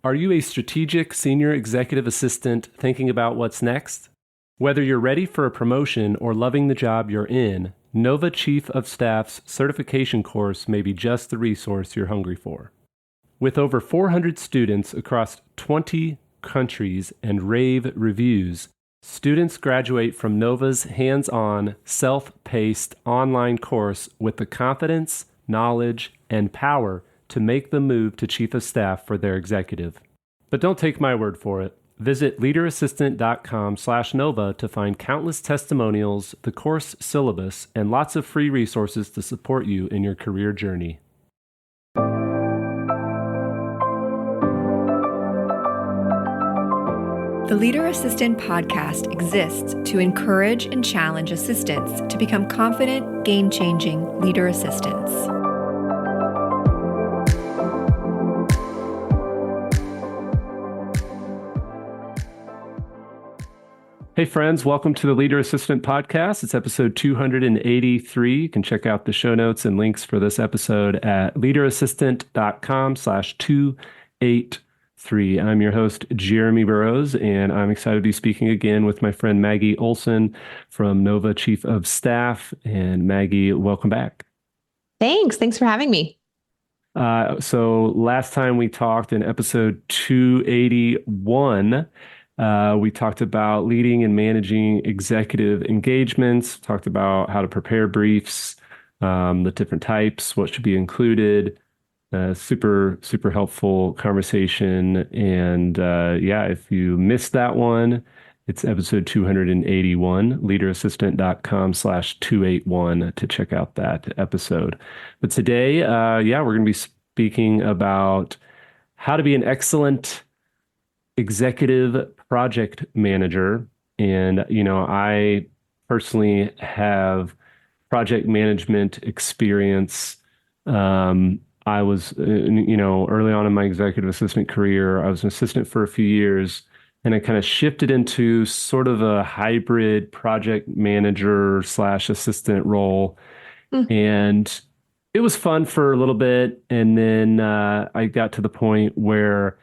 Are you a strategic senior executive assistant thinking about what's next? Whether you're ready for a promotion or loving the job you're in, Nova Chief of Staff's certification course may be just the resource you're hungry for. With over 400 students across 20 countries and rave reviews, students graduate from Nova's hands-on, self-paced online course with the confidence, knowledge, and power to make the move to Chief of Staff for their executive. But don't take my word for it. Visit leaderassistant.com/Nova to find countless testimonials, the course syllabus, and lots of free resources to support you in your career journey. The Leader Assistant podcast exists to encourage and challenge assistants to become confident, game-changing leader assistants. Hey friends, welcome to the Leader Assistant Podcast. It's episode 283. You can check out the show notes and links for this episode at leaderassistant.com/283. I'm your host, Jeremy Burrows, and I'm excited to be speaking again with my friend Maggie Olson from Nova Chief of Staff. And Maggie, welcome back. Thanks for having me. So last time we talked in episode 281, we talked about leading and managing executive engagements, talked about how to prepare briefs, the different types, what should be included. Super helpful conversation. And if you missed that one, it's episode 281, leaderassistant.com/281 to check out that episode. But today, we're going to be speaking about how to be an excellent executive project manager. And, I personally have project management experience. I was, early on in my executive assistant career, I was an assistant for a few years, and I kind of shifted into sort of a hybrid project manager / assistant role. And it was fun for a little bit. And then I got to the point where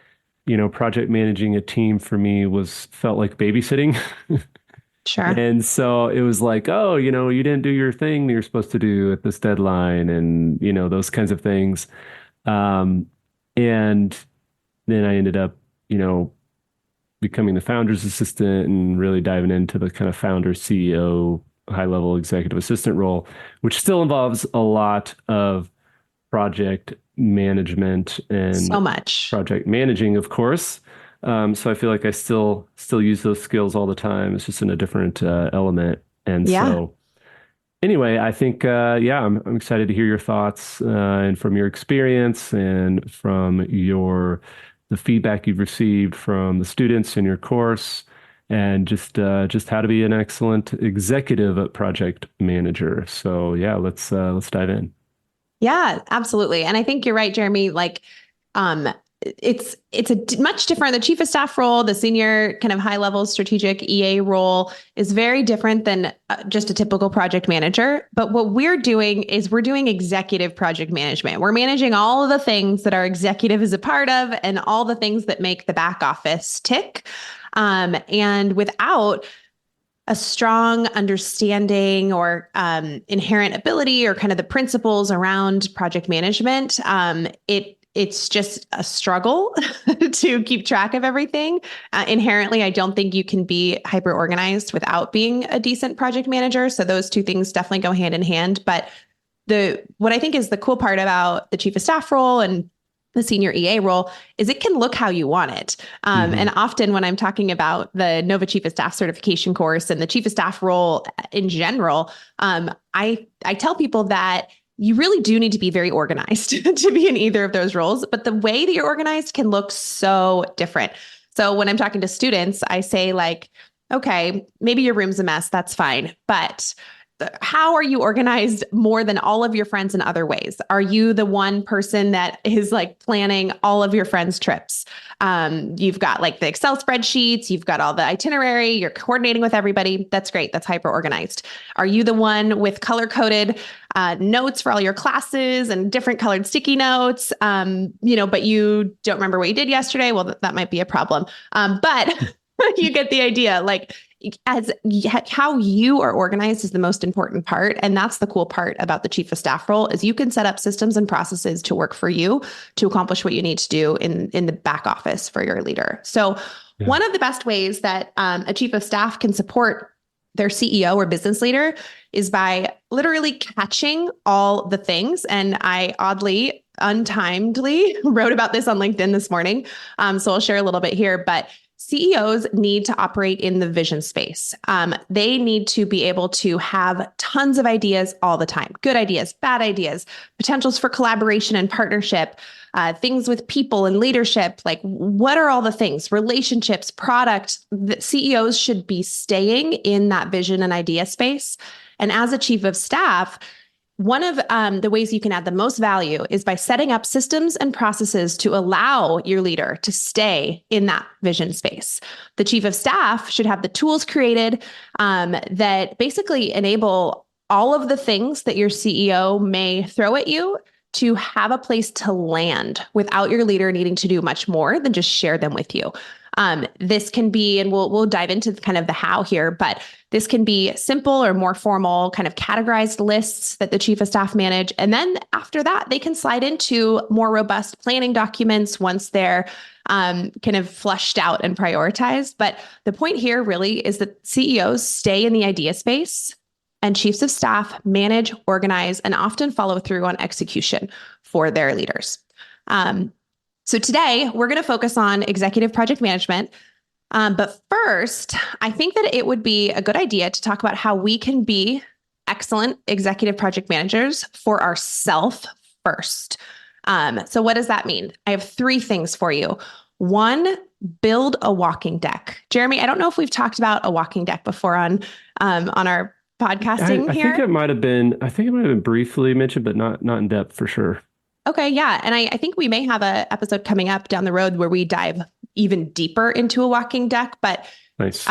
project managing a team for me felt like babysitting. Sure. And so it was like, oh, you didn't do your thing that you're supposed to do at this deadline and, those kinds of things. And then I ended up, becoming the founder's assistant and really diving into the kind of founder, CEO, high-level executive assistant role, which still involves a lot of project management and so much project managing, of course. So I feel like I still use those skills all the time. It's just in a different element. And so anyway, I think, I'm excited to hear your thoughts and from your experience and from the feedback you've received from the students in your course, and just how to be an excellent executive project manager. So let's dive in. Yeah, absolutely. And I think you're right, Jeremy. It's much different. The chief of staff role, the senior kind of high level strategic EA role is very different than just a typical project manager. But what we're doing is we're doing executive project management. We're managing all of the things that our executive is a part of and all the things that make the back office tick. And without a strong understanding or inherent ability or kind of the principles around project management, it's just a struggle to keep track of everything. Inherently, I don't think you can be hyper organized without being a decent project manager. So those two things definitely go hand in hand. But what I think is the cool part about the chief of staff role and the senior EA role is it can look how you want it. And often when I'm talking about the Nova Chief of Staff certification course and the chief of staff role in general, I tell people that you really do need to be very organized to be in either of those roles, but the way that you're organized can look so different. So when I'm talking to students, I say okay, maybe your room's a mess, that's fine, but how are you organized more than all of your friends in other ways? Are you the one person that is planning all of your friends' trips? You've got the Excel spreadsheets, you've got all the itinerary, you're coordinating with everybody. That's great. That's hyper organized. Are you the one with color coded notes for all your classes and different colored sticky notes, but you don't remember what you did yesterday. Well, that might be a problem. But you get the idea. Like, as how you are organized is the most important part. And that's the cool part about the chief of staff role is you can set up systems and processes to work for you to accomplish what you need to do in the back office for your leader. So one of the best ways that a chief of staff can support their CEO or business leader is by literally catching all the things. And I untimely wrote about this on LinkedIn this morning. So I'll share a little bit here, but CEOs need to operate in the vision space. They need to be able to have tons of ideas all the time, good ideas, bad ideas, potentials for collaboration and partnership, things with people and leadership. Like, what are all the things, relationships, product, that CEOs should be staying in that vision and idea space. And as a chief of staff, one of the ways you can add the most value is by setting up systems and processes to allow your leader to stay in that vision space. The chief of staff should have the tools created that basically enable all of the things that your CEO may throw at you to have a place to land without your leader needing to do much more than just share them with you. This can be, and we'll dive into kind of the how here, but this can be simple or more formal kind of categorized lists that the chief of staff manage. And then after that, they can slide into more robust planning documents once they're kind of flushed out and prioritized. But the point here really is that CEOs stay in the idea space and chiefs of staff manage, organize, and often follow through on execution for their leaders. So today we're going to focus on executive project management. But first, I think that it would be a good idea to talk about how we can be excellent executive project managers for ourselves first. So what does that mean? I have 3 things for you. 1, build a walking deck. Jeremy, I don't know if we've talked about a walking deck before on our podcasting here. I think it might have been briefly mentioned, but not in depth for sure. Okay, yeah. And I think we may have an episode coming up down the road where we dive even deeper into a walking deck. But nice.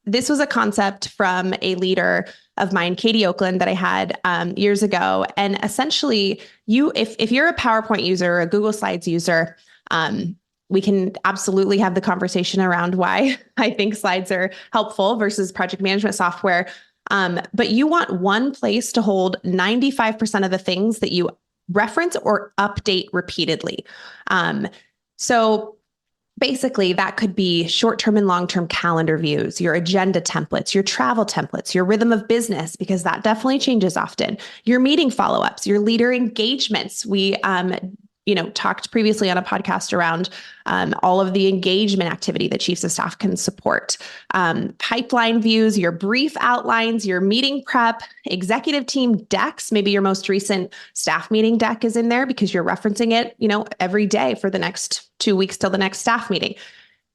This was a concept from a leader of mine, Katie Oakland, that I had years ago. And essentially, if you're a PowerPoint user or a Google Slides user, we can absolutely have the conversation around why I think slides are helpful versus project management software. But you want one place to hold 95% of the things that you reference or update repeatedly. So basically, that could be short-term and long-term calendar views, your agenda templates, your travel templates, your rhythm of business, because that definitely changes often, your meeting follow-ups, your leader engagements. We talked previously on a podcast around all of the engagement activity that chiefs of staff can support. Pipeline views, your brief outlines, your meeting prep, executive team decks. Maybe your most recent staff meeting deck is in there because you're referencing it, every day for the next 2 weeks till the next staff meeting.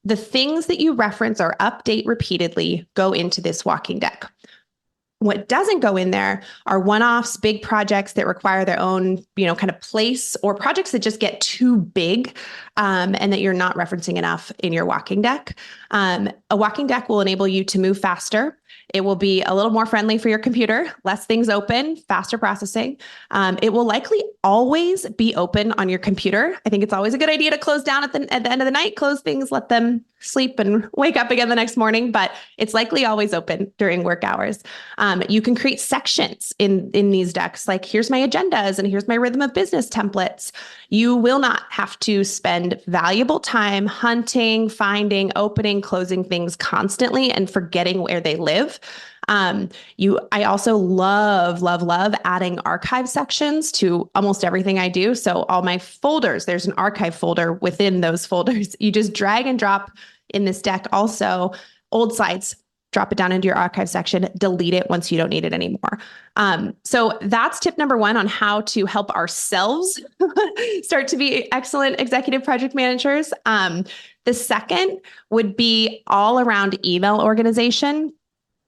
The things that you reference or update repeatedly go into this walking deck. What doesn't go in there are one-offs, big projects that require their own, kind of place, or projects that just get too big and that you're not referencing enough in your walking deck. A walking deck will enable you to move faster. It will be a little more friendly for your computer, less things open, faster processing. It will likely always be open on your computer. I think it's always a good idea to close down at the end of the night, close things, let them sleep and wake up again the next morning, but it's likely always open during work hours. You can create sections in these decks, like here's my agendas and here's my rhythm of business templates. You will not have to spend valuable time hunting, finding, opening, closing things constantly and forgetting where they live. I also love adding archive sections to almost everything I do. So all my folders, there's an archive folder within those folders. You just drag and drop in this deck. Also, old slides, drop it down into your archive section, delete it once you don't need it anymore. So that's tip number 1 on how to help ourselves start to be excellent executive project managers. The second would be all around email organization.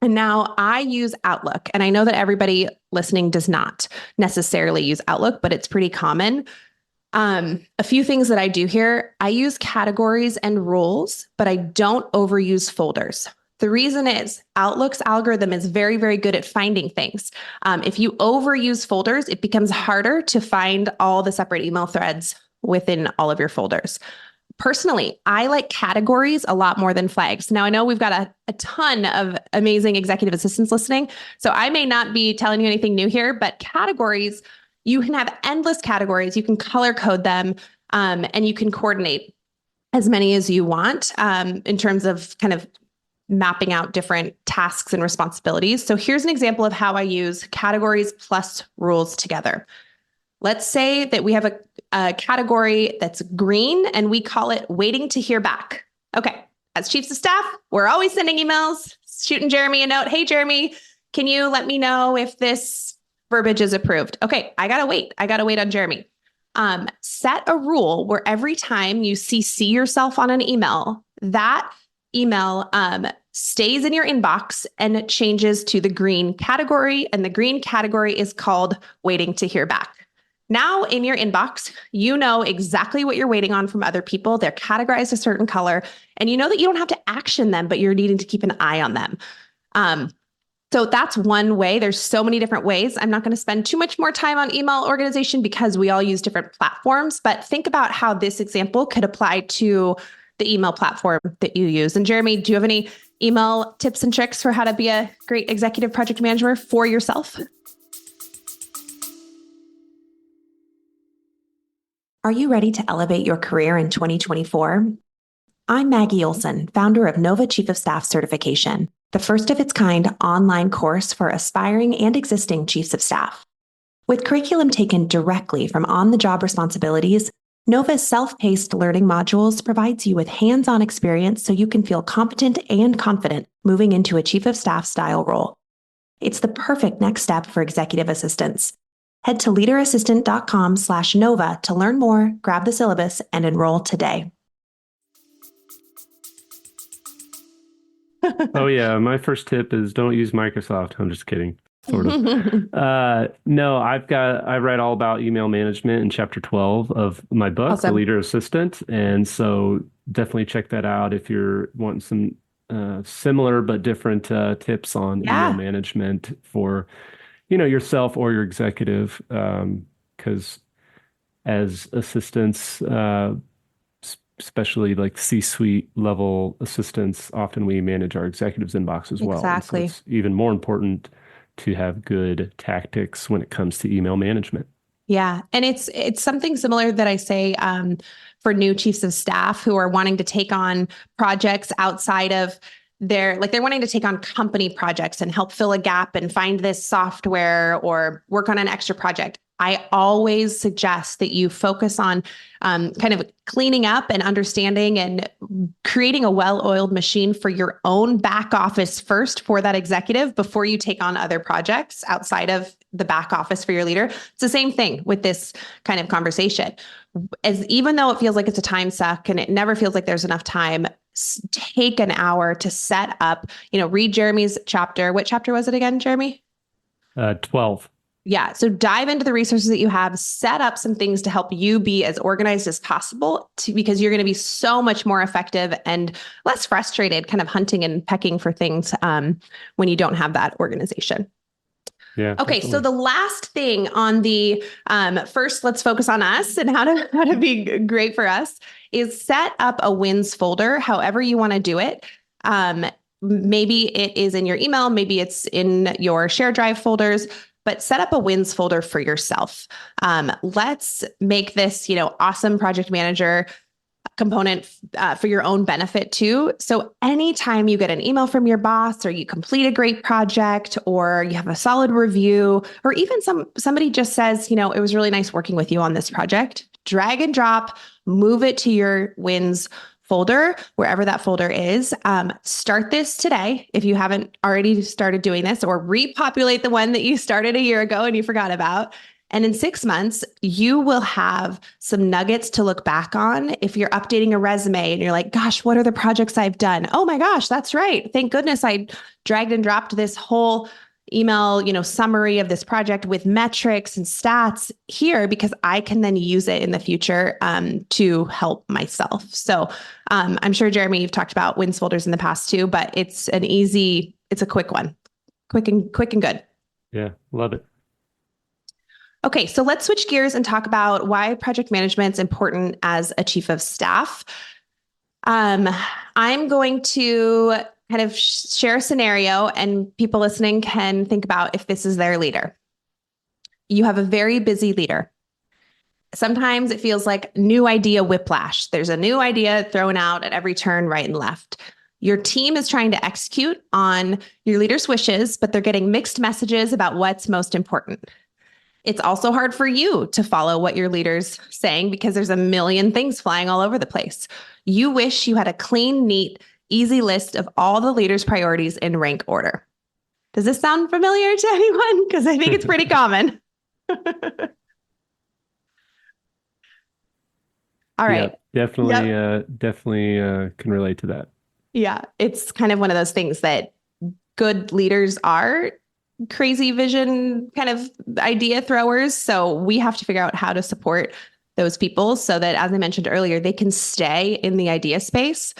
And now I use Outlook, and I know that everybody listening does not necessarily use Outlook, but it's pretty common. A few things that I do here, I use categories and rules, but I don't overuse folders. The reason is Outlook's algorithm is very, very good at finding things. If you overuse folders, it becomes harder to find all the separate email threads within all of your folders. Personally, I like categories a lot more than flags. Now, I know we've got a ton of amazing executive assistants listening, so I may not be telling you anything new here, but categories, you can have endless categories. You can color code them, and you can coordinate as many as you want in terms of kind of mapping out different tasks and responsibilities. So here's an example of how I use categories plus rules together. Let's say that we have a category that's green and we call it waiting to hear back. Okay, as chiefs of staff, we're always sending emails, shooting Jeremy a note. Hey, Jeremy, can you let me know if this verbiage is approved? Okay, I gotta wait on Jeremy. Set a rule where every time you CC yourself on an email, that email stays in your inbox and it changes to the green category. And the green category is called waiting to hear back. Now in your inbox, you know exactly what you're waiting on from other people. They're categorized a certain color, and you know that you don't have to action them, but you're needing to keep an eye on them. So that's one way. There's so many different ways. I'm not going to spend too much more time on email organization because we all use different platforms, but think about how this example could apply to the email platform that you use. And Jeremy, do you have any email tips and tricks for how to be a great executive project manager for yourself? Are you ready to elevate your career in 2024? I'm Maggie Olson, founder of Nova Chief of Staff Certification, the first of its kind online course for aspiring and existing chiefs of staff. With curriculum taken directly from on-the-job responsibilities, Nova's self-paced learning modules provides you with hands-on experience so you can feel competent and confident moving into a chief of staff style role. It's the perfect next step for executive assistants. Head to leaderassistant.com/Nova to learn more, grab the syllabus, and enroll today. Oh yeah, my first tip is don't use Microsoft. I'm just kidding. Sort of. No, I write all about email management in chapter 12 of my book, Awesome. The Leader Assistant. And so definitely check that out if you're wanting some similar but different tips on email management for yourself or your executive, because as assistants, especially like C-suite level assistants, often we manage our executives' inbox as well. Exactly. So it's even more important to have good tactics when it comes to email management. Yeah. And it's something similar that I say for new chiefs of staff who are wanting to take on projects outside of they're wanting to take on company projects and help fill a gap and find this software or work on an extra project. I always suggest that you focus on kind of cleaning up and understanding and creating a well-oiled machine for your own back office first for that executive before you take on other projects outside of the back office for your leader. It's the same thing with this kind of conversation. Even though it feels like it's a time suck and it never feels like there's enough time, take an hour to set up, read Jeremy's chapter. What chapter was it again, Jeremy? 12. Yeah. So dive into the resources that you have, set up some things to help you be as organized as possible because you're going to be so much more effective and less frustrated kind of hunting and pecking for things when you don't have that organization. Yeah. Okay. Definitely. So the last thing on the first, let's focus on us and how to be great for us is set up a wins folder, however you want to do it. Maybe it is in your email, maybe it's in your share drive folders, but set up a wins folder for yourself. Let's make this, awesome project manager component for your own benefit too. So anytime you get an email from your boss or you complete a great project or you have a solid review, or even somebody just says, it was really nice working with you on this project, drag and drop, move it to your wins folder, wherever that folder is. Start this today if you haven't already started doing this, or repopulate the one that you started a year ago and you forgot about. And in 6 months, you will have some nuggets to look back on. If you're updating a resume and you're like, gosh, what are the projects I've done? Oh my gosh, that's right. Thank goodness I dragged and dropped this whole email, summary of this project with metrics and stats here because I can then use it in the future to help myself. So I'm sure, Jeremy, you've talked about wins folders in the past too, but it's a quick one, quick and good. Yeah, love it. Okay, so let's switch gears and talk about why project management is important as a chief of staff. I'm going to kind of share a scenario and people listening can think about if this is their leader. You have a very busy leader. Sometimes it feels like new idea whiplash. There's a new idea thrown out at every turn, right and left. Your team is trying to execute on your leader's wishes, but they're getting mixed messages about what's most important. It's also hard for you to follow what your leader's saying because there's a million things flying all over the place. You wish you had a clean, neat, easy list of all the leader's priorities in rank order. Does this sound familiar to anyone? Because I think it's pretty common. All right. Yeah, definitely can relate to that. Yeah, it's kind of one of those things that good leaders are crazy vision kind of idea throwers. So we have to figure out how to support those people so that, as I mentioned earlier, they can stay in the idea space.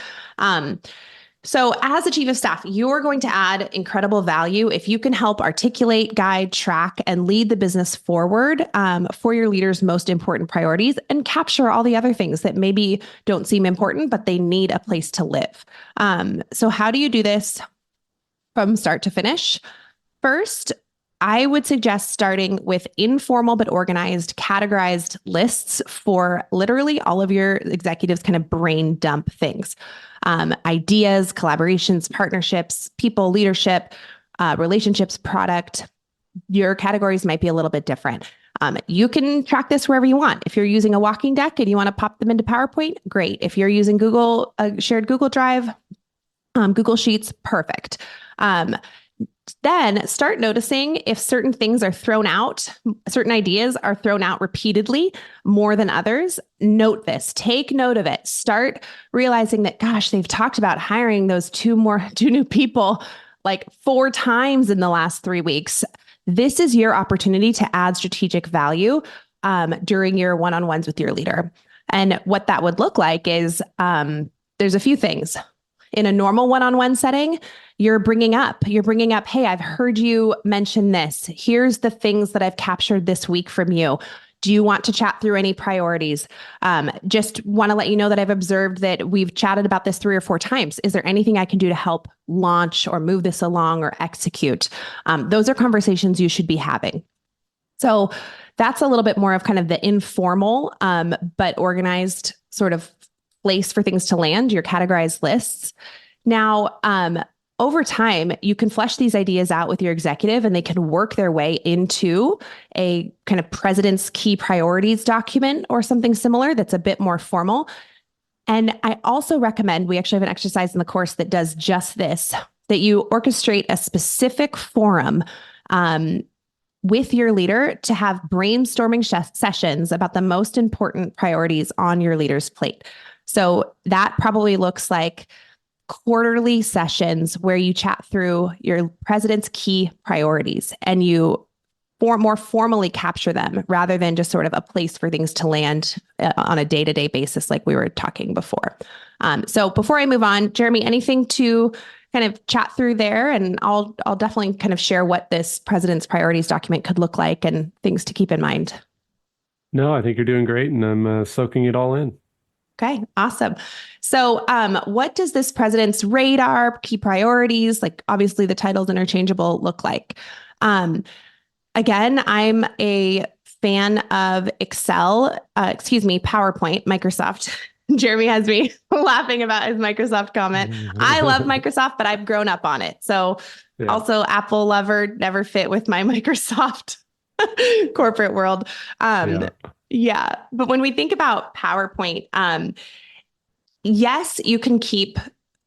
So as a chief of staff, you're going to add incredible value if you can help articulate, guide, track, and lead the business forward for your leader's most important priorities and capture all the other things that maybe don't seem important, but they need a place to live. So how do you do this from start to finish? First, I would suggest starting with informal but organized, categorized lists for literally all of your executives' kind of brain dump things. Ideas, collaborations, partnerships, people, leadership, relationships, product. Your categories might be a little bit different. You can track this wherever you want. If you're using a walking deck and you want to pop them into PowerPoint, great. If you're using shared Google Drive, Google Sheets, perfect. Then start noticing if certain things are thrown out, certain ideas are thrown out repeatedly more than others. Note this, take note of it. Start realizing that, gosh, they've talked about hiring those two new people like 4 times in the last 3 weeks. This is your opportunity to add strategic value during your one-on-ones with your leader. And what that would look like is there's a few things. In a normal one-on-one setting, you're bringing up, hey, I've heard you mention this. Here's the things that I've captured this week from you. Do you want to chat through any priorities? Just want to let you know that I've observed that we've chatted about this 3 or 4 times. Is there anything I can do to help launch or move this along or execute? Those are conversations you should be having. So that's a little bit more of kind of the informal, but organized sort of place for things to land, your categorized lists. Now, over time, you can flesh these ideas out with your executive and they can work their way into a kind of president's key priorities document or something similar that's a bit more formal. And I also recommend, we actually have an exercise in the course that does just this, that you orchestrate a specific forum with your leader to have brainstorming sessions about the most important priorities on your leader's plate. So that probably looks like quarterly sessions where you chat through your president's key priorities and you more formally capture them rather than just sort of a place for things to land on a day-to-day basis like we were talking before. So before I move on, Jeremy, anything to kind of chat through there? And I'll definitely kind of share what this president's priorities document could look like and things to keep in mind. No, I think you're doing great and I'm soaking it all in. Okay, awesome. So what does this president's radar, key priorities, like obviously the title's interchangeable, look like? Again, I'm a fan of PowerPoint, Microsoft. Jeremy has me laughing about his Microsoft comment. I love Microsoft, but I've grown up on it. So also Apple lover, never fit with my Microsoft corporate world. Yeah. But when we think about PowerPoint, yes, you can keep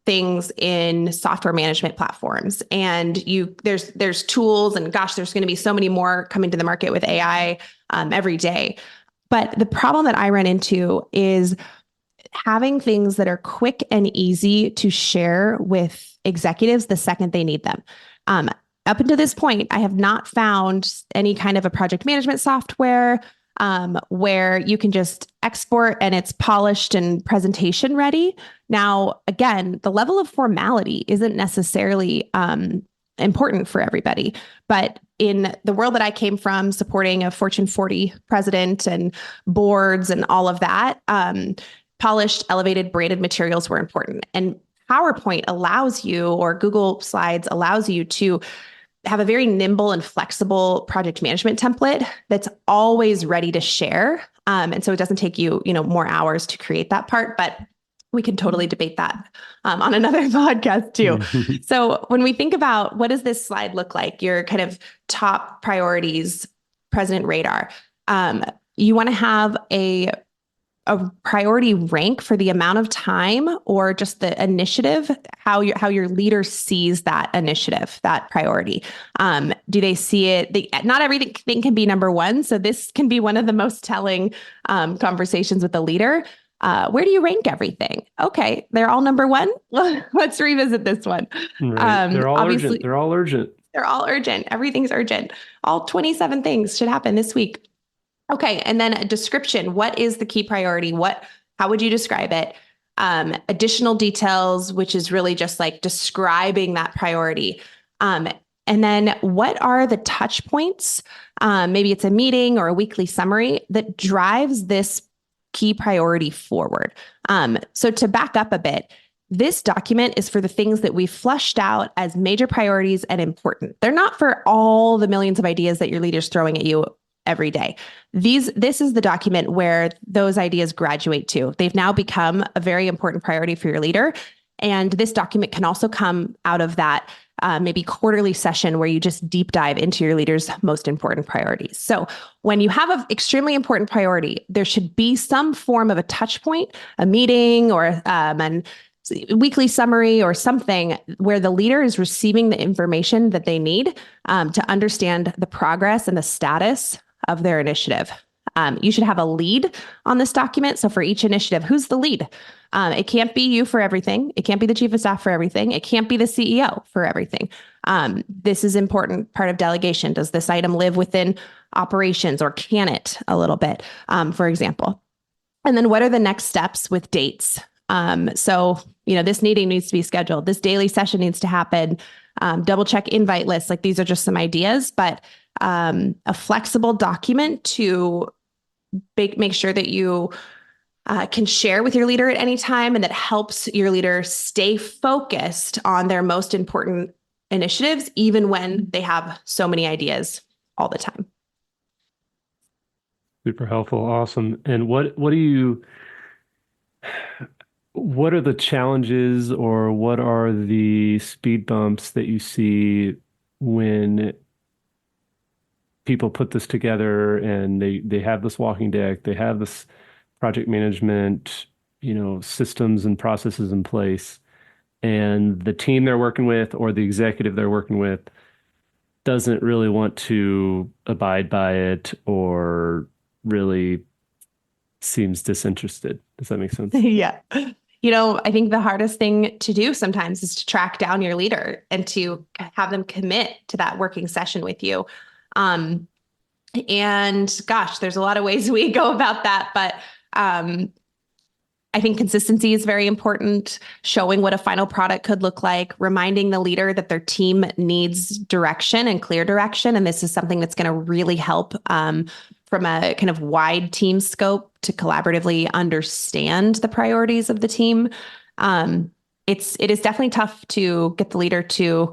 things in software management platforms and there's tools and gosh, there's going to be so many more coming to the market with AI every day. But the problem that I run into is having things that are quick and easy to share with executives the second they need them. up until this point, I have not found any kind of a project management software where you can just export and it's polished and presentation ready. Now, again, the level of formality isn't necessarily important for everybody, but in the world that I came from, supporting a Fortune 40 president and boards and all of that, polished, elevated, branded materials were important. And PowerPoint allows you, or Google Slides allows you to have a very nimble and flexible project management template that's always ready to share. And so it doesn't take you, more hours to create that part, but we can totally debate that on another podcast too. So when we think about what does this slide look like, your kind of top priorities, President Radar, you want to have a priority rank for the amount of time or just the initiative, how your leader sees that initiative, that priority. Do they see it? Not everything can be number one. So this can be one of the most telling conversations with the leader. Where do you rank everything? Okay, they're all number one. Let's revisit this one. Right. They're all urgent. They're all urgent. They're all urgent. Everything's urgent. All 27 things should happen this week. Okay. And then a description. What is the key priority? How would you describe it? Additional details, which is really just like describing that priority. And then what are the touch points? Maybe it's a meeting or a weekly summary that drives this key priority forward. So to back up a bit, this document is for the things that we've flushed out as major priorities and important. They're not for all the millions of ideas that your leader's throwing at you every day. This is the document where those ideas graduate to. They've now become a very important priority for your leader. And this document can also come out of that maybe quarterly session where you just deep dive into your leader's most important priorities. So when you have an extremely important priority, there should be some form of a touch point, a meeting or a weekly summary or something where the leader is receiving the information that they need to understand the progress and the status of their initiative. You should have a lead on this document. So for each initiative, who's the lead? It can't be you for everything. It can't be the chief of staff for everything. It can't be the CEO for everything. This is important part of delegation. Does this item live within operations or can it a little bit, for example? And then what are the next steps with dates? So, this meeting needs to be scheduled. This daily session needs to happen. Double check invite lists. Like these are just some ideas, but a flexible document to make sure that you can share with your leader at any time and that helps your leader stay focused on their most important initiatives, even when they have so many ideas all the time. Super helpful. Awesome. And what are the challenges or what are the speed bumps that you see when people put this together and they have this walking deck, they have this project management, systems and processes in place, and the team they're working with or the executive they're working with doesn't really want to abide by it or really seems disinterested. Does that make sense? Yeah. I think the hardest thing to do sometimes is to track down your leader and to have them commit to that working session with you. And gosh, there's a lot of ways we go about that, but I think consistency is very important. Showing what a final product could look like, reminding the leader that their team needs direction and clear direction. And this is something that's going to really help from a kind of wide team scope to collaboratively understand the priorities of the team. It is definitely tough to get the leader to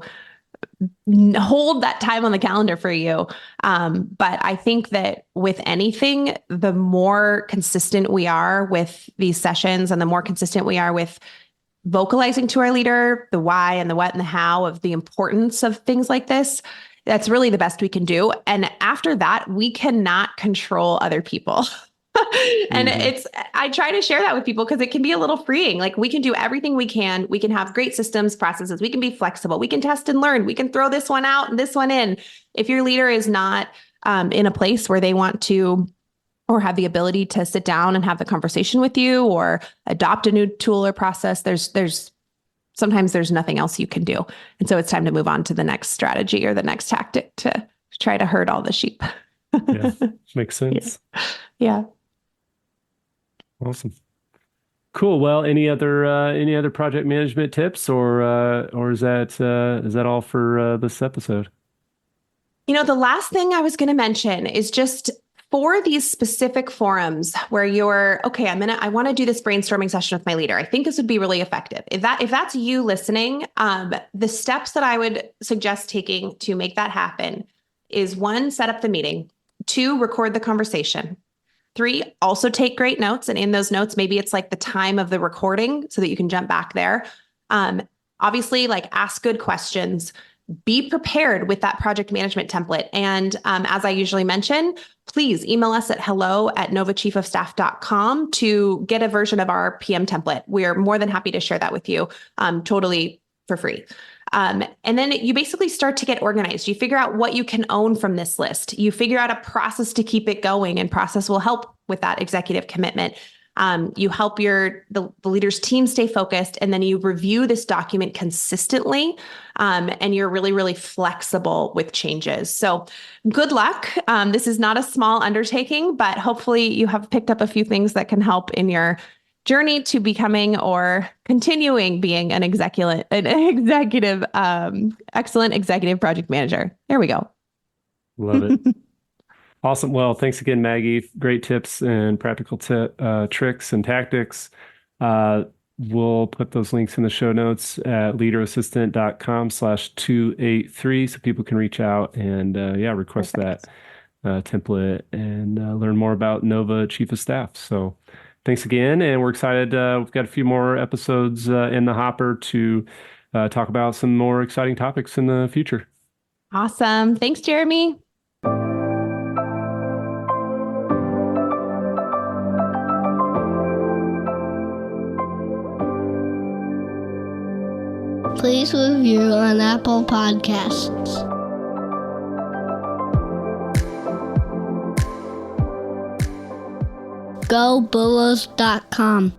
hold that time on the calendar for you. But I think that with anything, the more consistent we are with these sessions and the more consistent we are with vocalizing to our leader the why and the what and the how of the importance of things like this, that's really the best we can do. And after that, we cannot control other people. And I try to share that with people because it can be a little freeing. Like we can do everything we can. We can have great systems, processes. We can be flexible. We can test and learn. We can throw this one out and this one in. If your leader is not in a place where they want to or have the ability to sit down and have the conversation with you or adopt a new tool or process, there's sometimes there's nothing else you can do. And so it's time to move on to the next strategy or the next tactic to try to herd all the sheep. Yeah, makes sense. Yeah. Awesome. Cool. Well, any other project management tips, or is that all for this episode? The last thing I was going to mention is just for these specific forums where you're, okay, I want to do this brainstorming session with my leader. I think this would be really effective. If that's you listening, the steps that I would suggest taking to make that happen is 1, set up the meeting. 2, record the conversation. 3, also take great notes. And in those notes, maybe it's like the time of the recording so that you can jump back there. Obviously, like ask good questions. Be prepared with that project management template. And as I usually mention, please email us at hello@novachiefofstaff.com to get a version of our PM template. We're more than happy to share that with you totally for free. And then you basically start to get organized. You figure out what you can own from this list. You figure out a process to keep it going, and process will help with that executive commitment. You help the leader's team stay focused, and then you review this document consistently, and you're really, really flexible with changes. So good luck. This is not a small undertaking, but hopefully you have picked up a few things that can help in your journey to becoming or continuing being an executive, excellent executive project manager. There we go. Love it. Awesome. Well, thanks again, Maggie. Great tips and practical tricks and tactics. We'll put those links in the show notes at leaderassistant.com/283 so people can reach out and request Perfect. that template and learn more about Nova Chief of Staff. So thanks again. And we're excited. We've got a few more episodes in the hopper to talk about some more exciting topics in the future. Awesome. Thanks, Jeremy. Please review on Apple Podcasts. GoBulls.com